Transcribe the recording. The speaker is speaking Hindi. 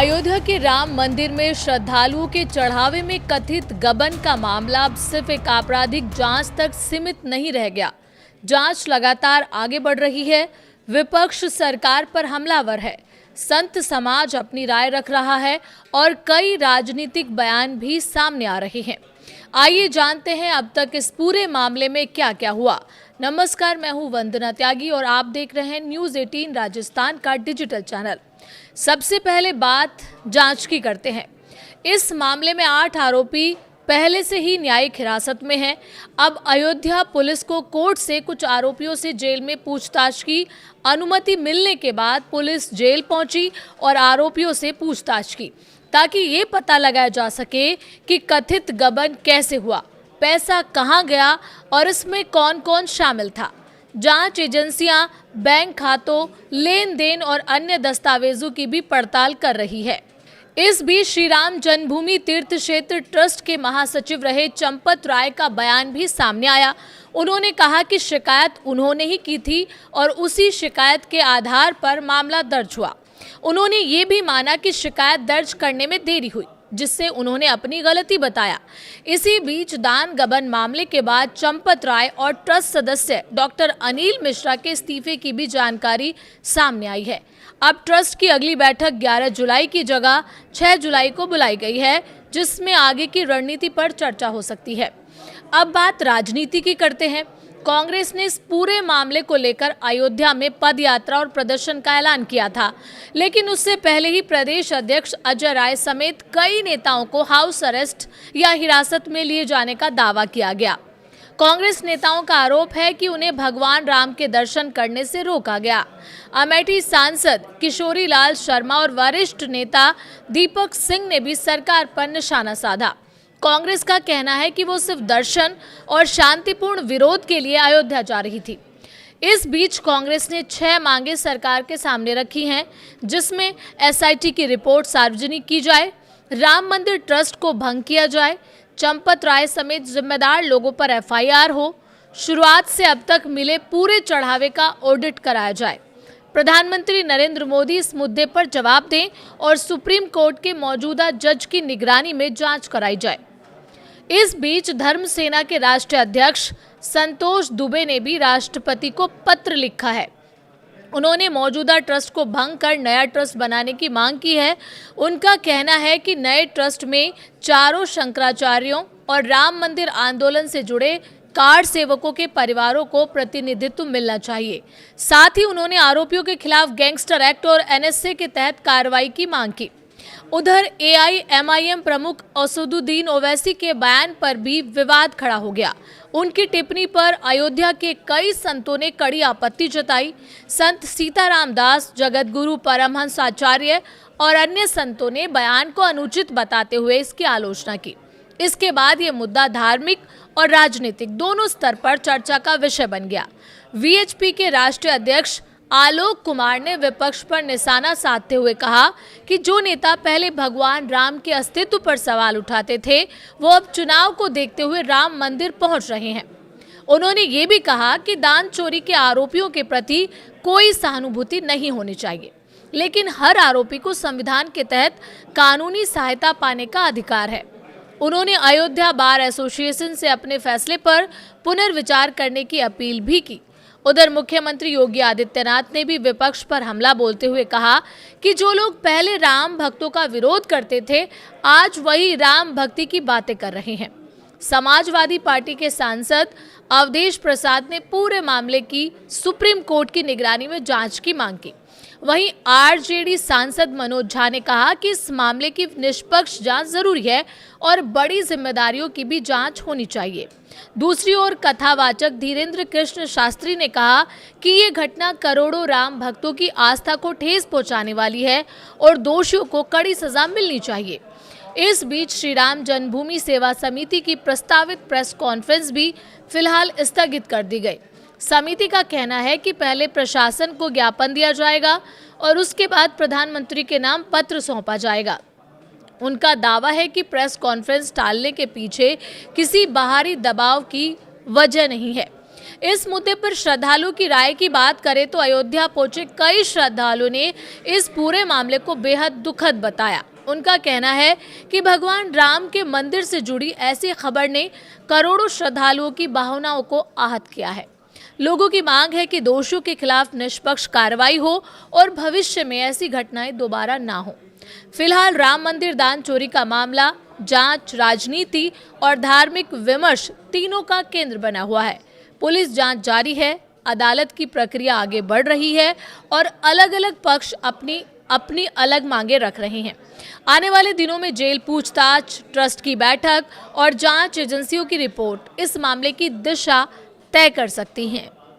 अयोध्या के राम मंदिर में श्रद्धालुओं के चढ़ावे में कथित गबन का मामला अब सिर्फ एक आपराधिक जांच तक सीमित नहीं रह गया। जांच लगातार आगे बढ़ रही है। विपक्ष सरकार पर हमलावर है, संत समाज अपनी राय रख रहा है और कई राजनीतिक बयान भी सामने आ रहे हैं। आइए जानते हैं अब तक इस पूरे मामले में क्या क्या हुआ। नमस्कार, मैं हूं वंदना त्यागी और आप देख रहे हैं न्यूज़ 18 राजस्थान का डिजिटल चैनल। सबसे पहले बात जांच की करते हैं। इस मामले में 8 आरोपी पहले से ही न्यायिक हिरासत में हैं। अब अयोध्या पुलिस को कोर्ट से कुछ आरोपियों से जेल में पूछताछ की अनुमति मिलने के बाद पुलिस जेल पहुंची और आरोपियों से पूछताछ की, ताकि ये पता लगाया जा सके कि कथित गबन कैसे हुआ, पैसा कहां गया और इसमें कौन कौन शामिल था। जांच एजेंसियां बैंक खातों, लेन देन और अन्य दस्तावेजों की भी पड़ताल कर रही है। इस बीच श्री राम जन्मभूमि तीर्थ क्षेत्र ट्रस्ट के महासचिव रहे चंपत राय का बयान भी सामने आया। उन्होंने कहा कि शिकायत उन्होंने ही की थी और उसी शिकायत के आधार पर मामला दर्ज हुआ। उन्होंने ये भी माना कि शिकायत दर्ज करने में देरी हुई, जिससे उन्होंने अपनी गलती बताया। इसी बीच दान गबन मामले के बाद चंपत राय और ट्रस्ट सदस्य डॉक्टर अनिल मिश्रा के इस्तीफे की भी जानकारी सामने आई है। अब ट्रस्ट की अगली बैठक 11 जुलाई की जगह 6 जुलाई को बुलाई गई है, जिसमें आगे की रणनीति पर चर्चा हो सकती है। अब बात राजनीति की करते हैं। कांग्रेस ने इस पूरे मामले को लेकर अयोध्या में पदयात्रा और प्रदर्शन का ऐलान किया था, लेकिन उससे पहले ही प्रदेश अध्यक्ष अजय राय समेत कई नेताओं को हाउस अरेस्ट या हिरासत में लिए जाने का दावा किया गया। कांग्रेस नेताओं का आरोप है कि उन्हें भगवान राम के दर्शन करने से रोका गया। अमेठी सांसद किशोरी लाल शर्मा और वरिष्ठ नेता दीपक सिंह ने भी सरकार पर निशाना साधा। कांग्रेस का कहना है कि वो सिर्फ दर्शन और शांतिपूर्ण विरोध के लिए अयोध्या जा रही थी। इस बीच कांग्रेस ने 6 मांगे सरकार के सामने रखी हैं, जिसमें एसआईटी की रिपोर्ट सार्वजनिक की जाए, राम मंदिर ट्रस्ट को भंग किया जाए, चंपत राय समेत जिम्मेदार लोगों पर एफआईआर हो, शुरुआत से अब तक मिले पूरे चढ़ावे का ऑडिट कराया जाए, प्रधानमंत्री नरेंद्र मोदी इस मुद्दे पर जवाब दें और सुप्रीम कोर्ट के मौजूदा जज की निगरानी में जांच कराई जाए। इस बीच धर्म सेना के राष्ट्रीय अध्यक्ष संतोष दुबे ने भी राष्ट्रपति को पत्र लिखा है। उन्होंने मौजूदा ट्रस्ट को भंग कर नया ट्रस्ट बनाने की मांग की है। उनका कहना है कि नए ट्रस्ट में चारों शंकराचार्यों और राम मंदिर आंदोलन से जुड़े कार सेवकों के परिवारों को प्रतिनिधित्व मिलना चाहिए। साथ ही उन्होंने आरोपियों के खिलाफ गैंगस्टर एक्ट और एनएसए के तहत कार्रवाई की मांग की। उधर एआईएमआईएम प्रमुख असदुद्दीन ओवैसी के बयान पर भी विवाद खड़ा हो गया। उनकी टिप्पणी पर अयोध्या के कई संतों ने कड़ी आपत्ति जताई। संत सीताराम दास, जगतगुरु परमहंस आचार्य और अन्य संतों ने बयान को अनुचित बताते हुए इसकी आलोचना की। इसके बाद ये मुद्दा धार्मिक और राजनीतिक दोनों स्तर पर चर्चा का विषय बन गया। वीएचपी के राष्ट्रीय अध्यक्ष आलोक कुमार ने विपक्ष पर निशाना साधते हुए कहा कि जो नेता पहले भगवान राम के अस्तित्व पर सवाल उठाते थे, वो अब चुनाव को देखते हुए राम मंदिर पहुंच रहे हैं। उन्होंने ये भी कहा कि दान चोरी के आरोपियों के प्रति कोई सहानुभूति नहीं होनी चाहिए, लेकिन हर आरोपी को संविधान के तहत कानूनी सहायता पाने का अधिकार है। उन्होंने अयोध्या बार एसोसिएशन से अपने फैसले पर पुनर्विचार करने की अपील भी की। उधर मुख्यमंत्री योगी आदित्यनाथ ने भी विपक्ष पर हमला बोलते हुए कहा कि जो लोग पहले राम भक्तों का विरोध करते थे, आज वही राम भक्ति की बातें कर रहे हैं। समाजवादी पार्टी के सांसद अवधेश प्रसाद ने पूरे मामले की सुप्रीम कोर्ट की निगरानी में जांच की मांग की। वहीं आरजेडी सांसद मनोज झा ने कहा कि इस मामले की निष्पक्ष जांच जरूरी है और बड़ी जिम्मेदारियों की भी जांच होनी चाहिए। दूसरी ओर कथावाचक धीरेन्द्र कृष्ण शास्त्री ने कहा कि ये घटना करोड़ों राम भक्तों की आस्था को ठेस पहुंचाने वाली है और दोषियों को कड़ी सजा मिलनी चाहिए। इस बीच श्री राम जन्मभूमि सेवा समिति की प्रस्तावित प्रेस कॉन्फ्रेंस भी फिलहाल स्थगित कर दी गई। समिति का कहना है कि पहले प्रशासन को ज्ञापन दिया जाएगा और उसके बाद प्रधानमंत्री के नाम पत्र सौंपा जाएगा। उनका दावा है कि प्रेस कॉन्फ्रेंस टालने के पीछे किसी बाहरी दबाव की वजह नहीं है। इस मुद्दे पर श्रद्धालुओं की राय की बात करें तो अयोध्या पहुंचे कई श्रद्धालुओं ने इस पूरे मामले को बेहद दुखद बताया। उनका कहना है कि भगवान राम के मंदिर से जुड़ी ऐसी खबर ने करोड़ों श्रद्धालुओं की भावनाओं को आहत किया है। लोगों की मांग है कि दोषियों के खिलाफ निष्पक्ष कार्रवाई हो और भविष्य में ऐसी घटनाएं दोबारा ना हो। फिलहाल राम मंदिर दान चोरी का मामला जांच, राजनीति और धार्मिक विमर्श तीनों का केंद्र बना हुआ है। पुलिस जांच जारी है, अदालत की प्रक्रिया आगे बढ़ रही है और अलग अलग पक्ष अपनी अलग मांगे रख रहे हैं। आने वाले दिनों में जेल पूछताछ, ट्रस्ट की बैठक और जांच एजेंसियों की रिपोर्ट इस मामले की दिशा तय कर सकती हैं।